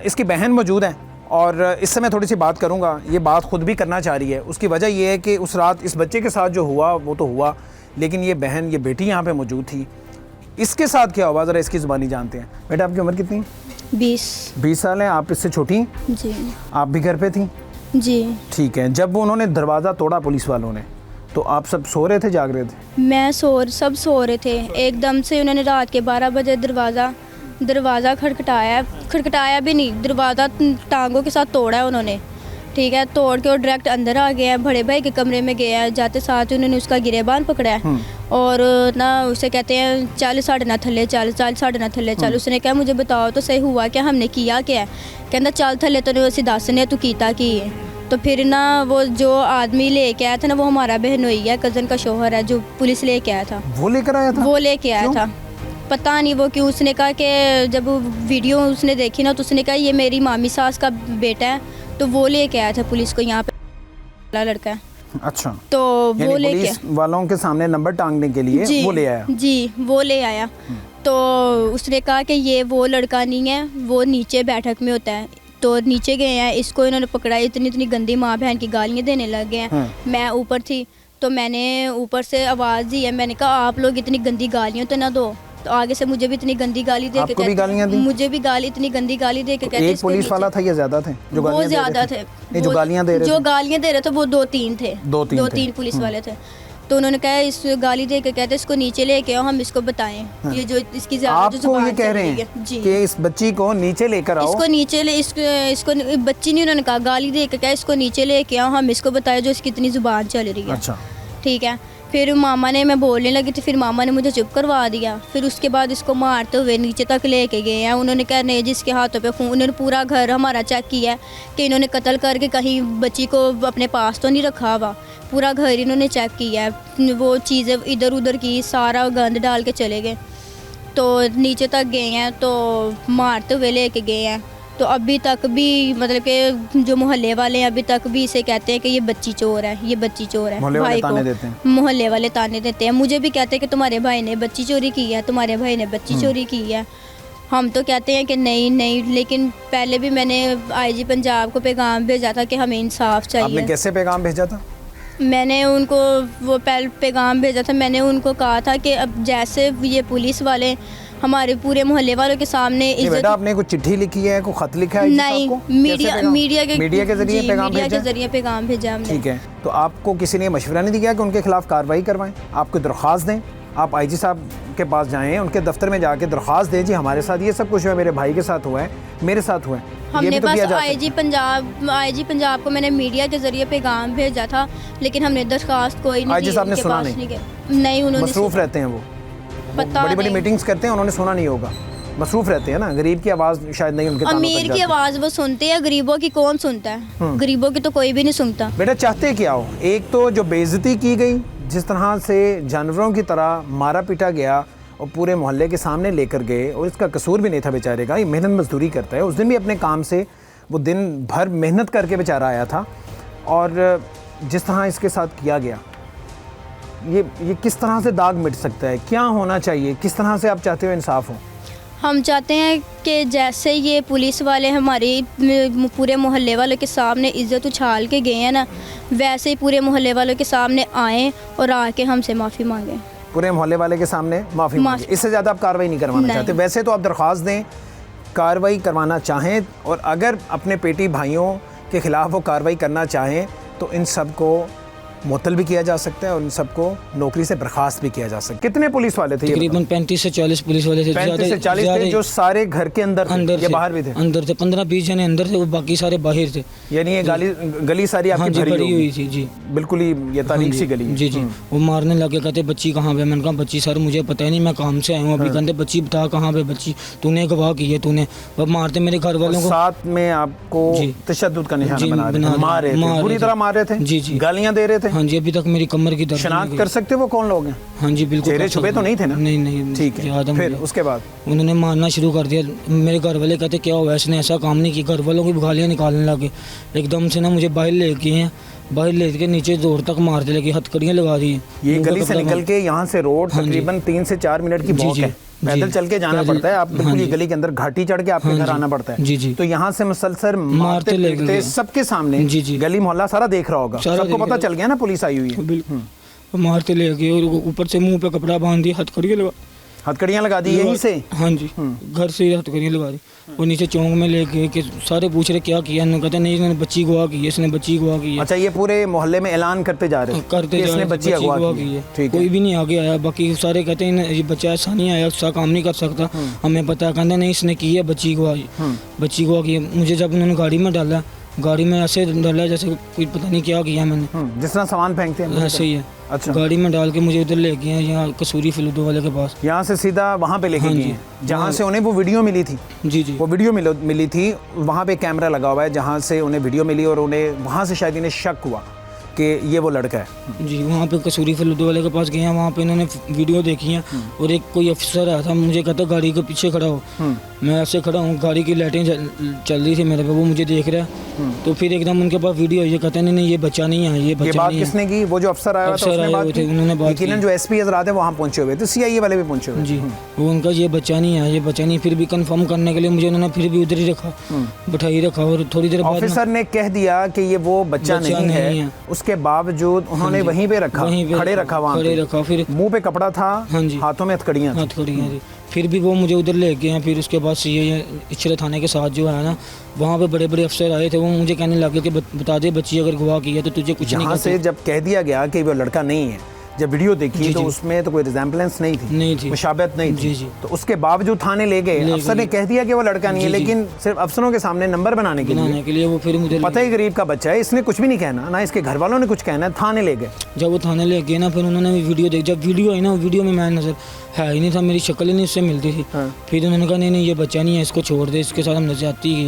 इसकी बहन मौजूद है और इससे मैं थोड़ी सी बात करूंगा। ये बात खुद भी करना चाह रही है। उसकी वजह ये है कि उस रात इस बच्चे के साथ जो हुआ वो तो हुआ, लेकिन ये बहन, ये बेटी यहाँ पे मौजूद थी। इसके साथ क्या हुआ ज़रा इसकी ज़ुबानी जानते हैं। बेटा आपकी उम्र कितनी? 20 साल है। आप इससे छोटी? जी। आप भी घर पे थी? जी। ठीक है। जब उन्होंने दरवाज़ा तोड़ा पुलिस वालों ने, तो आप सब सो रहे थे, जाग रहे थे? मैं सब सो रहे थे। एकदम से उन्होंने रात के 12 बजे दरवाज़ा खटखटाया भी नहीं, दरवाज़ा टांगों के साथ तोड़ा है उन्होंने। ठीक है, तोड़ के और डायरेक्ट अंदर आ गए हैं, बड़े भाई के कमरे में गए हैं। जाते साथ उन्होंने उसका गिरेबान पकड़ा है और ना उसे कहते हैं चल साढ़े ना थल्ले चल, साढ़े ना थल्ले चल। उसने कहा मुझे बताओ तो सही हुआ क्या, हमने किया क्या है? कहता चल थल्ले तो असी दस ने तू कीता की है। तो फिर ना वो जो आदमी लेके आया था ना, वो हमारा बहनोई है, कज़न का शोहर है, जो पुलिस लेके आया था। वो लेकर आया था? वो लेके आया था, पता नहीं वो क्यों। उसने कहा कि जब वीडियो उसने देखी ना, तो उसने कहा ये मेरी मामी सास का बेटा है, तो वो लेके आया था पुलिस को, यहाँ पे लड़का है। अच्छा, तो वो लेके पुलिस वालों के सामने नंबर टांगने के लिए वो ले आया? जी, वो ले आया। तो उसने कहा कि ये वो लड़का नहीं है, वो नीचे बैठक में होता है। तो नीचे गए हैं, इसको इन्होंने पकड़ा, इतनी गंदी माँ बहन की गालियाँ देने लग गए हैं। मैं ऊपर थी तो मैंने ऊपर से आवाज़ दी है, मैंने कहा आप लोग इतनी गंदी गालियाँ तो ना दो। तो आगे से मुझे भी इतनी गंदी गाली दे के मुझे भी इतनी गंदी गाली दे के कहते। एक पुलिस वाला था या ज्यादा थे? वो ज्यादा थे, जो गालियाँ दे रहे थे वो दो तीन पुलिस वाले थे। तो उन्होंने कहा इस गाली दे के कहते इसको नीचे लेके आओ, हम इसको बताएं। ये जो इसकी ज्यादा जो जुबान कह रहे हैं कि इस बच्ची को नीचे लेकर आओ, इसको बच्ची नहीं, उन्होंने कहा गाली दे के क्या इसको नीचे लेके आओ, हम इसको बताएं जो इसकी इतनी जुबान चल रही है। अच्छा, ठीक है। फिर मामा ने, मैं बोलने लगी थी, फिर मामा ने मुझे चुप करवा दिया। फिर उसके बाद इसको मारते हुए नीचे तक लेके गए हैं। उन्होंने कहा नहीं जिसके हाथों पे खून, उन्होंने पूरा घर हमारा चेक किया है कि इन्होंने कत्ल करके कहीं बच्ची को अपने पास तो नहीं रखा हुआ। पूरा घर इन्होंने चेक किया है, वो चीज़ें इधर उधर की, सारा गंद डाल के चले गए। तो नीचे तक गए हैं, तो मारते हुए लेके गए हैं। तो अभी तक भी मतलब कि जो मोहल्ले वाले हैं अभी तक भी इसे कहते हैं कि ये बच्ची चोर है, ये बच्ची चोर है। भाई को मोहल्ले वाले ताने देते हैं, मुझे भी कहते हैं कि तुम्हारे भाई ने बच्ची चोरी की है, तुम्हारे भाई ने बच्ची चोरी की है। हम तो कहते हैं कि नहीं, लेकिन पहले भी मैंने IG पंजाब को पैगाम भेजा था कि हमें इंसाफ चाहिए। आपने कैसे पैगाम भेजा था? मैंने उनको वो पैगाम भेजा था, मैंने उनको कहा था कि अब जैसे ये पुलिस वाले हमारे पूरे मोहल्ले वालों के सामने बेटा आपने कुछ चिट्ठी लिखी है, कोई खत लिखा है? नहीं, मीडिया के जरिए पैगाम भेजा हमने। ठीक है। तो आपको किसी ने मशवरा नहीं दिया कि उनके खिलाफ कार्रवाई करवाएं, आपको दरख्वास्त दें, आप IG साहब के पास जाएं, उनके दफ्तर में जाके दरख्वास्त दें, जी हमारे साथ ये सब कुछ हुआ, मेरे भाई के साथ हुआ है, मेरे साथ हुआ है। हमने बस IG पंजाब को मैंने मीडिया के जरिए पैगाम भेजा था, लेकिन हमने दरख्वास्त कोई नहीं IG साहब ने सुना नहीं, उन्होंने मसरूफ रहते हैं, वो बड़ी मीटिंग्स करते हैं, उन्होंने सुना नहीं होगा, मसरूफ रहते हैं ना। गरीब की आवाज़ शायद नहीं उनके, अमीर की आवाज़ वो सुनते हैं, गरीबों की कौन सुनता है? गरीबों की तो कोई भी नहीं सुनता। बेटा चाहते क्या हो? एक तो जो बेइज्जती की गई, जिस तरह से जानवरों की तरह मारा पीटा गया और पूरे मोहल्ले के सामने लेकर गए, और इसका कसूर भी नहीं था बेचारे का, ये मेहनत मजदूरी करता है। उस दिन भी अपने काम से वो दिन भर मेहनत करके बेचारा आया था, और जिस तरह इसके साथ किया गया, ये किस तरह से दाग मिट सकता है? क्या होना चाहिए? किस तरह से आप चाहते हो इंसाफ हो? हम चाहते हैं कि जैसे ये पुलिस वाले हमारी पूरे मोहल्ले वालों के सामने इज़्ज़त उछाल के गए हैं ना, वैसे ही पूरे मोहल्ले वालों के सामने आएँ और आके हमसे माफ़ी मांगें। पूरे मोहल्ले वाले के सामने माफ़ी मांगें। इससे ज़्यादा आप कार्रवाई नहीं करवाना चाहते? वैसे तो आप दरख्वास्त दें, कार्रवाई करवाना चाहें, और अगर अपने पेटी भाइयों के ख़िलाफ़ वो कार्रवाई करना चाहें तो इन सब को मुअत्तल भी किया जा सकता है और उन सबको नौकरी से बर्खास्त भी किया जा सकता है। कितने पुलिस वाले थे? तकरीबन 35 से 40 पुलिस वाले थे। 35 से 40 थे जो सारे घर के अंदर या बाहर भी थे? अंदर थे, 15-20 जने अंदर थे, वो बाकी सारे बाहर थे। यानी ये गली सारी आपकी भरी हुई थी? जी बिल्कुल ही, ये तारीख सी गली। जी। वो मारने लगे, कहते बच्ची कहाँ पे? मैंने कहा बच्ची सर मुझे पता ही नहीं, मैं काम से आया हूँ अभी। कहते बच्ची बता कहाँ पे बच्ची, तूने गवाह की है तूने? वो मारते मेरे घर वालों को, साथ में आपको तशद्दुद का निशाना बना रहे थे, मार रहे थे, पूरी तरह मार रहे थे। जी, गालियाँ दे रहे थे। हाँ जी, अभी तक मेरी कमर की दर्द। शनाख्त कर सकते वो कौन लोग हैं? हाँ जी बिल्कुल। चेहरे छुपे तो नहीं थे ना? नहीं। ठीक है। फिर उसके बाद उन्होंने मारना शुरू कर दिया। मेरे घर वाले कहते क्या हुआ, इसने ऐसा काम नहीं किया। घर वालों की गालियाँ निकालने लगे। एकदम से ना मुझे बाहर ले गए हैं, बाहर ले के नीचे जोर तक मारते लगे, हथकड़ियाँ लगा दी। ये गली से निकल के यहाँ से रोड तकरीबन 3 से 4 मिनट की वॉक है। पैदल चल के जाना पैदल- पड़ता है, आप हाँ बिल्कुल ये जी। गली के अंदर घाटी चढ़ के आपके हाँ घर जी। आना पड़ता है। जी, जी। तो यहाँ से मुसलसल मारते लेके पीटते गए। सबके सामने, जी, जी। गली मोहल्ला सारा देख रहा होगा, सारा सबको देख पता रहा- चल गया ना पुलिस आई हुई है। बिल्कुल मारते ले गए और ऊपर से मुंह पे कपड़ा बांध दिया, हथकड़ियाँ लगा हथकड़ियाँ लगा दी यहीं से। हाँ जी, घर से ही हथकड़ियाँ लगा दी। और नीचे चौंक में ले गए कि सारे पूछ रहे क्या किया, इन्होंने कहते नहीं इसने बच्ची गवा की है, इसने बच्ची गवा की है। अच्छा, ये पूरे मोहल्ले में ऐलान करते जा रहे थे करते कि जा इसने रहे थे, बच्ची अगवा की है। ठीक कोई है। भी नहीं आगे आया, बाकी सारे कहते हैं ये बच्चा ऐसा नहीं आया, उसका काम नहीं कर सकता, हमें पता है। कहते नहीं इसने की है, बच्ची गवा की है। मुझे जब उन्होंने गाड़ी में डाला, गाड़ी में ऐसे डाला जैसे कोई पता नहीं क्या किया मैंने, जिस तरह सामान फेंकते हैं ऐसे ही है। अच्छा, गाड़ी में डाल के मुझे उधर ले गए हैं, यहाँ कसूरी फलूदो वाले के पास। यहाँ से सीधा वहाँ पे लेके हाँ गए जी। हैं जहाँ से उन्हें वो वीडियो मिली थी। जी जी वो वीडियो मिली थी, वहाँ पे कैमरा लगा हुआ है जहाँ से उन्हें वीडियो मिली और उन्हें वहाँ से शायद इन्हें शक हुआ कि ये वो लड़का है। जी, वहाँ पे कसूरी फलूदो वाले के पास गए हैं, वहाँ पे इन्होंने वीडियो देखी है। और एक कोई अफसर आया था, मुझे कहता गाड़ी के पीछे खड़ा हो। मैं ऐसे खड़ा हूँ, गाड़ी की लाइटें चल रही थी मेरे पे, वो मुझे देख रहा है। तो फिर एकदम उनके पास वीडियो, ये कहते नहीं ये बच्चा नहीं है, ये ये बच्चा बात नहीं है। किसने की? वो जो अफसर आया था अफसर उसने आए बात हुए थे, की? उन्होंने बात यकीनन की। जो एसपी हजरात है वहाँ पहुंचे हुए थे, सीआईए वाले भी पहुंचे हुए थे। जी, वो उनका ये बच्चा नहीं है, ये बच्चा नहीं। फिर भी कंफर्म करने के लिए मुझे उन्होंने फिर भी उधर ही रखा, बिठाई रखा। और थोड़ी देर बाद ऑफिसर ने कह दिया कि ये वो बच्चा नहीं है, उसके बावजूद उन्होंने वहीं पे रखा, खड़े रखा, वहाँ खड़े पे रखा। फिर मुंह पे कपड़ा था, हाँ जी। हाथों में हथकड़ियाँ थी। हाथ खड़ी हैं जी। फिर भी वो मुझे उधर ले गए हैं। फिर उसके बाद ये इचरा थाने के साथ जो है ना, वहाँ पे बड़े बड़े अफसर आए थे, वो मुझे कहने लगे कि बता दे बच्ची अगर गवाह की है तो तुझे कुछ नहीं यहाँ कर से जब कह दिया गया कि वो लड़का नहीं है, जब वीडियो देखी जी, तो जी। उसमें तो कोई रिजेम्बलेंस नहीं नहीं थी, थी। मुशाबहत नहीं थी। जी, जी। तो उसके बावजूद थाने ले गए, अफसर ने कह दिया कि वो लड़का नहीं है, जी, जी। लेकिन सिर्फ अफसरों के सामने नंबर बनाने के लिए, बनाने के लिए वो फिर मुझे पता ही गरीब का बच्चा है, इसने कुछ भी नहीं कहना, ना इसके घर वालों ने कुछ कहना है, थाने ले गए। जब वो थाने ले गए ना, फिर उन्होंने भी वीडियो देखी। जब वीडियो आई ना, वीडियो में मैं नजर है ही नहीं था, मेरी शक्ल ही नहीं उससे मिलती थी। हाँ। फिर उन्होंने कहा नहीं ये बच्चा नहीं है, इसको छोड़ दे, इसके साथ हमने ज्यादती की है।